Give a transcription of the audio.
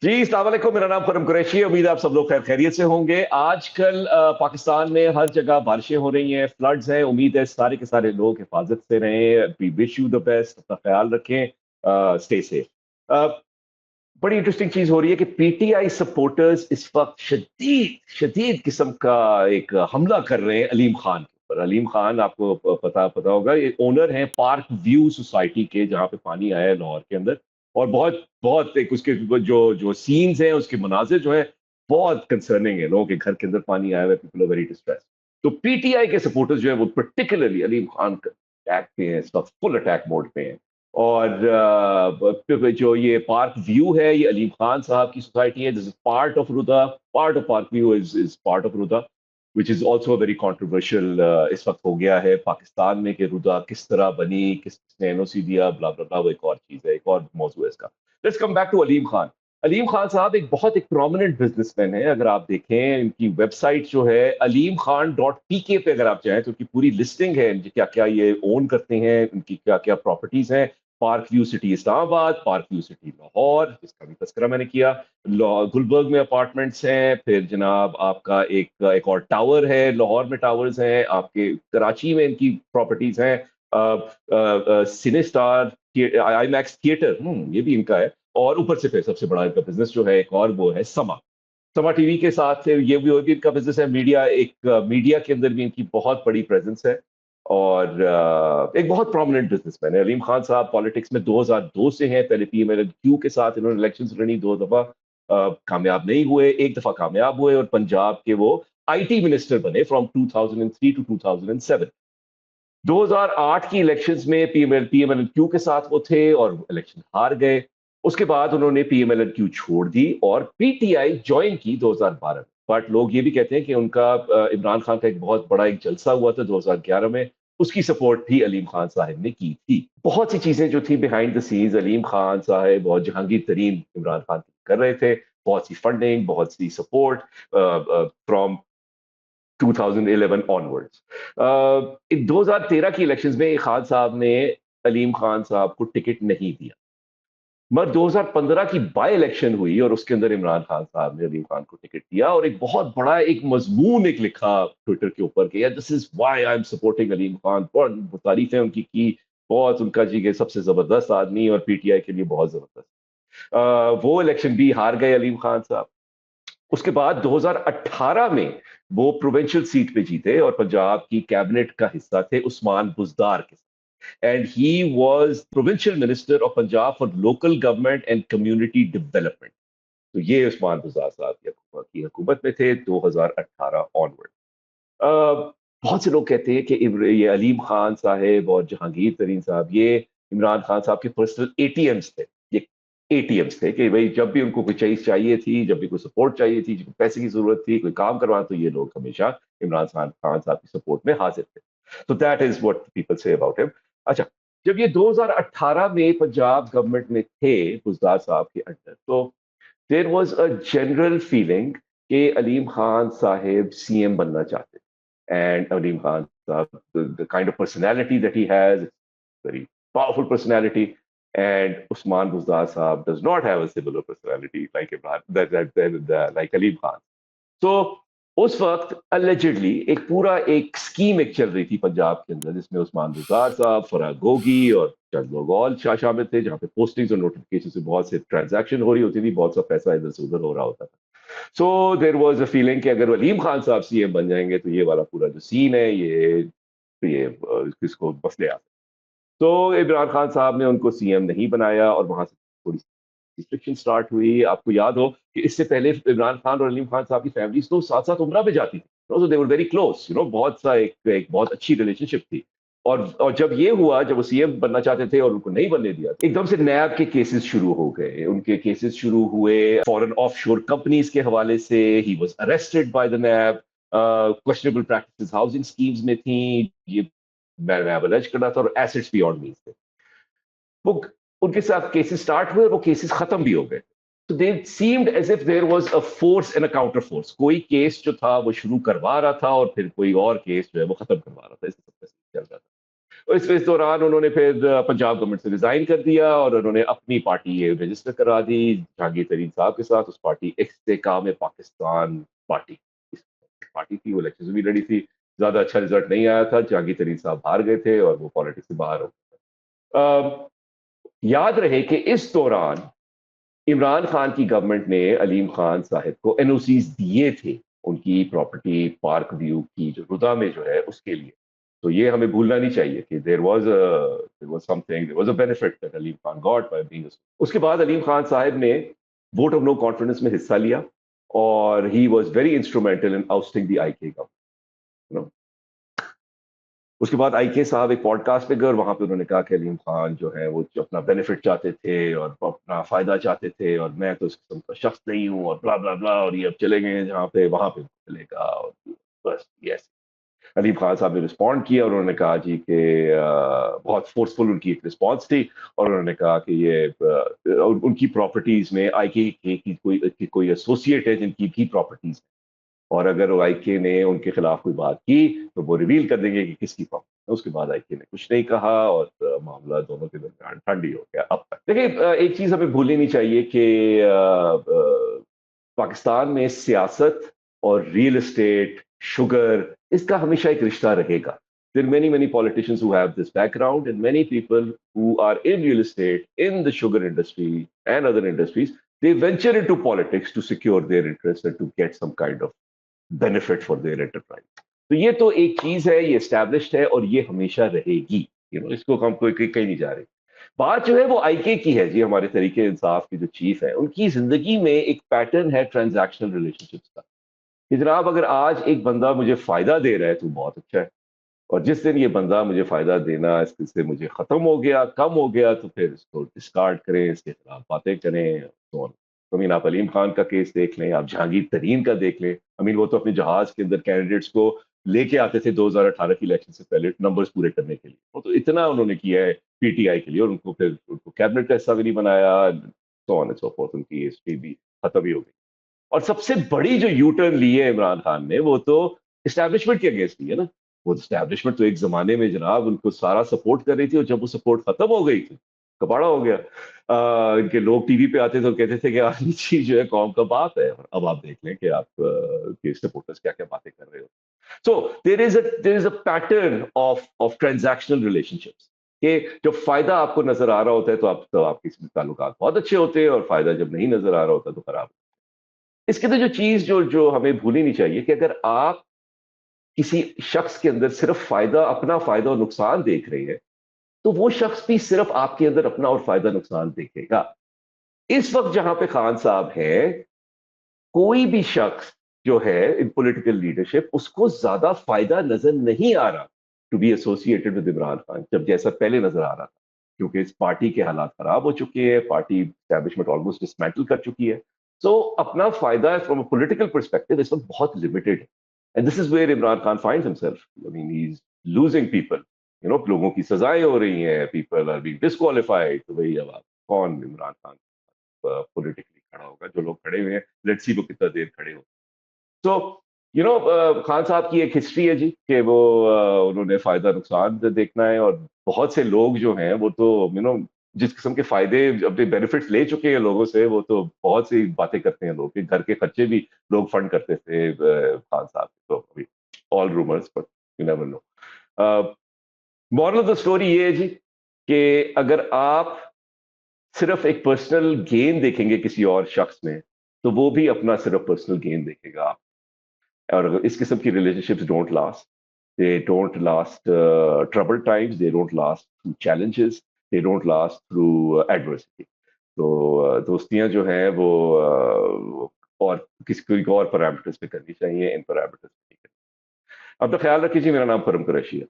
जी, अस्सलाम वालेकुम। मेरा नाम खुरम कुरैशी है। उम्मीद है आप सब लोग खैर खैरियत से होंगे। आजकल पाकिस्तान में हर जगह बारिशें हो रही हैं, फ्लड्स हैं। उम्मीद है सारे के सारे लोग हिफाज़त से रहें। We wish you the best, अपना ख़्याल रखें, स्टे सेफ। अ, बड़ी इंटरेस्टिंग चीज़ हो रही है कि पीटीआई सपोर्टर्स इस वक़्त शदीद किस्म का एक हमला कर रहे हैं अलीम खान के ऊपर। अलीम खान आपको पता पता होगा, ये ओनर हैं पार्क व्यू सोसाइटी के, जहाँ पे पानी आया है लाहौर के अंदर। और बहुत बहुत एक उसके जो जो सीन्स हैं, उसके मनाज़िर जो है बहुत कंसर्निंग है। लोगों के घर के अंदर पानी आया हुआ है, पीपल आर वेरी डिस्ट्रेस्ड। तो पीटीआई के सपोर्टर्स जो है वो पर्टिकुलरली अलीम खान अटैक पे हैं, इस वक़्त फुल अटैक मोड पे हैं। और जो ये पार्क व्यू है, ये अलीम खान साहब की सोसाइटी है। This is part of RUDA, part of park view is part of RUDA, which is also very controversial. इस वक्त हो गया है पाकिस्तान में कि रुदा किस तरह बनी, किसने एनओसी दिया, ब्ला ब्ला ब्ला। वो एक और चीज है, एक और मौजू है इसका। Let's come back to Aleem Khan. Aleem Khan साहब एक बहुत एक प्रोमिनेंट बिजनेसमैन है। अगर आप देखें इनकी वेबसाइट जो है अलीम खान डॉट पी के पे, अगर आप चाहें तो उनकी पूरी लिस्टिंग है, क्या क्या ये ओन करते हैं, उनकी क्या क्या प्रॉपर्टीज हैं। Park view city Islamabad, park view city Lahore, जिसका भी तस्करा मैंने किया। गुलबर्ग में अपार्टमेंट्स हैं, फिर जनाब आपका एक एक और टावर है, लाहौर में टावर्स हैं, आपके कराची में इनकी प्रॉपर्टीज हैं। सिने स्टार, आई मैक्स थिएटर, ये भी इनका है। और ऊपर से फिर सबसे बड़ा इनका बिजनेस जो है एक और, वो है समा। समा टीवी के साथ ये भी इनका बिजनेस है। मीडिया, एक मीडिया के अंदर भी इनकी बहुत बड़ी प्रेजेंस है। और एक बहुत प्रोमिनेंट बिजनेसमैन है अलीम खान साहब। पॉलिटिक्स में 2002 से हैं। पहले पीएमएलक्यू के साथ इन्होंने इलेक्शंस लड़ी, दो दफा कामयाब नहीं हुए, एक दफा कामयाब हुए और पंजाब के वो आईटी मिनिस्टर बने फ्रॉम 2003 टू 2007। 2008 की इलेक्शंस में पीएमएलक्यू के साथ वो थे और इलेक्शन हार गए। उसके बाद उन्होंने पीएमएलक्यू छोड़ दी और पीटीआई ज्वाइन की 2012 में। बट लोग ये भी कहते हैं कि उनका इमरान खान का एक बहुत बड़ा एक जलसा हुआ था 2011 में, उसकी सपोर्ट भी अलीम खान साहब ने की थी। बहुत सी चीजें जो थी behind the scenes, Aleem Khan साहब और जहांगीर तरीन इमरान खान कर रहे थे। बहुत सी फंडिंग, बहुत सी सपोर्ट फ्रॉम 2011 ऑनवर्ड्स। 2013 की इलेक्शंस में खान साहब ने अलीम खान साहब को टिकट नहीं दिया, मगर 2015 की बाई इलेक्शन हुई और उसके अंदर इमरान खान साहब ने अलीम खान को टिकट दिया और एक बहुत बड़ा एक मजमून एक लिखा ट्विटर के ऊपर कि this is why I am supporting Aleem Khan. बहुत तारीफें उनकी की, बहुत उनका जी के सबसे जबरदस्त आदमी और पीटीआई के लिए बहुत जबरदस्त। वो इलेक्शन भी हार गए अलीम खान साहब। उसके बाद 2018 में वो प्रोविंशियल सीट पे जीते और पंजाब की कैबिनेट का हिस्सा थे उस्मान बुजदार के साथ। And he was provincial minister of Punjab for local government and community development. तो ये उस्मान बुजदार साहब की हुकूमत में थे 2018 ऑनवर्ड। बहुत से लोग कहते हैं कि ये अलीम खान साहब और जहांगीर तरीन साहब ये इमरान खान साहब के पर्सनल एटीएम्स थे। ये एटीएम्स थे कि भाई जब भी उनको कोई चीज चाहिए थी, जब भी कोई सपोर्ट चाहिए थी, जब पैसे की जरूरत थी, कोई काम करवाना, तो ये लोग हमेशा इमरान खान साहब की सपोर्ट में हाजिर थे। तो that is what people say about him. अच्छा, जब ये 2018 में पंजाब गवर्नमेंट में थे बुजदार साहब के अंडर, तो there was a general feeling कि अलीम खान साहब सीएम बनना चाहते। And Alim Khan, the kind of personality that he has, very powerful personality. And Usman Buzdar Saab does not have a similar personality like Imran, like Alim Khan. तो उस वक्त allegedly एक scheme एक चल रही थी पंजाब के अंदर, जिसमें उस्मान बुज़दार साहब, फराह गोगी और चंद लोग और शामिल थे, जहाँ पे पोस्टिंग्स और नोटिफिकेशन से बहुत से ट्रांजैक्शन हो रही होती थी, बहुत सा पैसा इधर से उधर हो रहा होता था। सो देर वॉज अ फीलिंग कि अगर वलीम खान साहब सीएम बन जाएंगे तो ये वाला पूरा जो सीन है ये किसको मसले आ। तो इमरान खान साहब ने उनको सीएम नहीं बनाया और वहां से थोड़ी रिस्ट्रिक्शन स्टार्ट हुई। आपको याद हो कि इससे पहले इमरान खान और अलीम खान साहब की फैमिलीज तो साथ साथ उमरा पे जाती थी। सो दे वर वेरी क्लोज, बहुत सा एक बहुत अच्छी रिलेशनशिप थी। और जब ये हुआ, जब वो सीएम बनना चाहते थे और उनको नहीं बनने दिया, एकदम से नैब के केसेस शुरू हो गए, उनके केसेस शुरू हुए फॉरेन ऑफशोर कंपनीज के हवाले से। He was arrested by the NAB. Questionable practices housing schemes में थी, ये नैब अलर्ज कर रहा था, और एसेट्स बियॉन्ड मींस थे। वो उनके साथ केसेस स्टार्ट हुए और वो केसेस खत्म भी हो गए। तो they seemed as if there was a force and a counter force. कोई केस जो था वो शुरू करवा रहा था और फिर कोई और केस जो है वो खत्म करवा रहा था, इस तरह से चल रहा था। और इस दौरान उन्होंने फिर पंजाब गवर्नमेंट से रिजाइन कर दिया और उन्होंने अपनी पार्टी ये रजिस्टर करा दी जहांगीर तरीन साहब के साथ। उस पार्टी इस्तेकाम पाकिस्तान पार्टी, इस पार्टी थी, वो इलेक्शन भी लड़ी थी, ज्यादा अच्छा रिजल्ट नहीं आया था, जहांगीर तरीन साहब हार गए थे और वो पॉलिटिक्स से बाहर हो गए। याद रहे कि इस दौरान इमरान खान की गवर्नमेंट ने अलीम खान साहब को एनओसीज दिए थे उनकी प्रॉपर्टी पार्क व्यू की जो रुदा में जो है उसके लिए। तो ये हमें भूलना नहीं चाहिए कि there was something, there was a benefit that Aleem Khan got by being. उसके बाद अलीम खान साहब ने वोट ऑफ नो कॉन्फिडेंस में हिस्सा लिया और he was very instrumental in ousting the IK government. उसके बाद आईके साहब एक पॉडकास्ट पे गए और वहां पे उन्होंने कहा कि अलीम खान जो है वो जो अपना बेनिफिट चाहते थे और अपना फायदा चाहते थे और मैं तो इस किस्म का शख्स नहीं हूँ और ब्ला ब्ला ब्ला, और ये अब चले गए जहाँ पे वहां पे चलेगा और बस यस। अलीम खान साहब ने रिस्पॉन्ड किया और उन्होंने कहा जी कि बहुत फोर्सफुल उनकी एक रिस्पॉन्स थी और उन्होंने कहा कि ये उनकी प्रॉपर्टीज में आईके की कोई एसोसिएट है जिनकी भी प्रॉपर्टीज, और अगर आईके ने उनके खिलाफ कोई बात की तो वो रिवील कर देंगे कि किसकी प्रॉपर्टी है। उसके बाद आईके ने कुछ नहीं कहा और मामला दोनों के दरमियान ठंडी हो गया अब तक। देखिए एक चीज हमें भूलनी नहीं चाहिए कि पाकिस्तान में सियासत और रियल एस्टेट, शुगर, इसका हमेशा एक रिश्ता रहेगा। There are many politicians who have this background and many people who are in real estate, in the sugar industry and other industries, they venture into politics to secure their interests and to get some kind of benefit for their enterprise. तो ये तो एक चीज है, ये established है और ये हमेशा रहेगी। इसको हम कोई कहीं नहीं जा रहे। बात जो है वो आईके की है जी, हमारे तरीके इंसाफ के जो चीफ है उनकी जिंदगी में एक पैटर्न है ट्रांजैक्शनल रिलेशनशिप्स का कि जनाब अगर आज एक बंदा मुझे फायदा दे रहा है तो बहुत अच्छा है, और जिस दिन ये बंदा मुझे फायदा देना इससे मुझे खत्म हो गया, कम हो गया, तो फिर इसको डिस्कार्ड करें, इसके खिलाफ बातें करें। तो अमीन आप अलीम खान का केस देख लें, आप जहांगीर तरीन का देख लें। अमीन वो तो अपने जहाज के अंदर कैंडिडेट्स को लेके आते थे 2018 की इलेक्शन से पहले नंबर्स पूरे करने के लिए, वो तो इतना उन्होंने किया है पीटीआई के लिए, और उनको फिर उनको कैबिनेट का हिस्सा भी नहीं बनाया, so on and so fourth, उनकी हिस्ट्री भी खत्म ही हो गई। और सबसे बड़ी जो यू टर्न ली है इमरान खान ने वो तो इस्टेब्लिशमेंट के अगेंस्ट ली है ना। वो इस्टेब्लिशमेंट तो एक जमाने में जनाब उनको सारा सपोर्ट कर रही थी और जब वो सपोर्ट खत्म हो गई थी कबाड़ा हो गया। इनके लोग टीवी पे आते थे और कहते थे कि आर्मी चीफ जो है कौम का बाप है। अब आप देख लें कि आप के सपोर्टर्स क्या क्या बातें कर रहे हो। So there is a pattern of transactional relationships कि जब फायदा आपको नजर आ रहा होता है तो आपके ताल्लुकात बहुत अच्छे होते हैं, और फायदा जब नहीं नजर आ रहा होता तो खराब। इसके तो जो चीज जो जो हमें भूलनी नहीं चाहिए कि अगर आप किसी शख्स के अंदर सिर्फ फायदा, अपना फायदा और नुकसान देख रहे हैं, तो वो शख्स भी सिर्फ आपके अंदर अपना और फायदा नुकसान देखेगा। इस वक्त जहां पे खान साहब है, कोई भी शख्स जो है इन पॉलिटिकल लीडरशिप उसको ज्यादा फायदा नजर नहीं आ रहा to be associated with Imran Khan, जब जैसा पहले नजर आ रहा था, क्योंकि इस पार्टी के हालात खराब हो चुके हैं, पार्टी एस्टैब्लिशमेंट ऑलमोस्ट डिसमेंटल कर चुकी है। सो अपना फायदा फ्रॉम अ पॉलिटिकल परस्पेक्टिव इस वक्त बहुत लिमिटेड है, and this is where Imran Khan finds himself. I mean he is losing people, लोगों की सजाएं हो रही हैं, पीपल आर बीइंग डिस्क्वालिफाइड। तो भाई अब आप कौन इमरान खान पॉलिटिकली खड़ा होगा? जो लोग खड़े हुए हैं, लेट्स सी वो कितना देर खड़े हो। तो खान साहब की एक हिस्ट्री है जी कि वो उन्होंने फायदा नुकसान देखना है, और बहुत से लोग जो हैं वो तो जिस किस्म के फायदे अपने बेनिफिट्स ले चुके हैं लोगों से, वो तो बहुत सी बातें करते हैं लोग कि घर के खर्चे भी लोग फंड करते थे खान साहब के। तो अभी all rumours, but you never know. Moral of the story ये है जी कि अगर आप सिर्फ एक पर्सनल गेन देखेंगे किसी और शख्स में, तो वो भी अपना सिर्फ पर्सनल गेन देखेगा। और इस किस्म की relationships don't last, they don't last trouble times, they don't last through challenges, they don't last through adversity. तो दोस्तियां जो हैं वो और किसी कोई और पैरामीटर्स पे करनी चाहिए, इन पैरामीटर्स पे नहीं करनी। अब तो ख्याल रखिए जी, मेरा नाम परम कुरैशी है।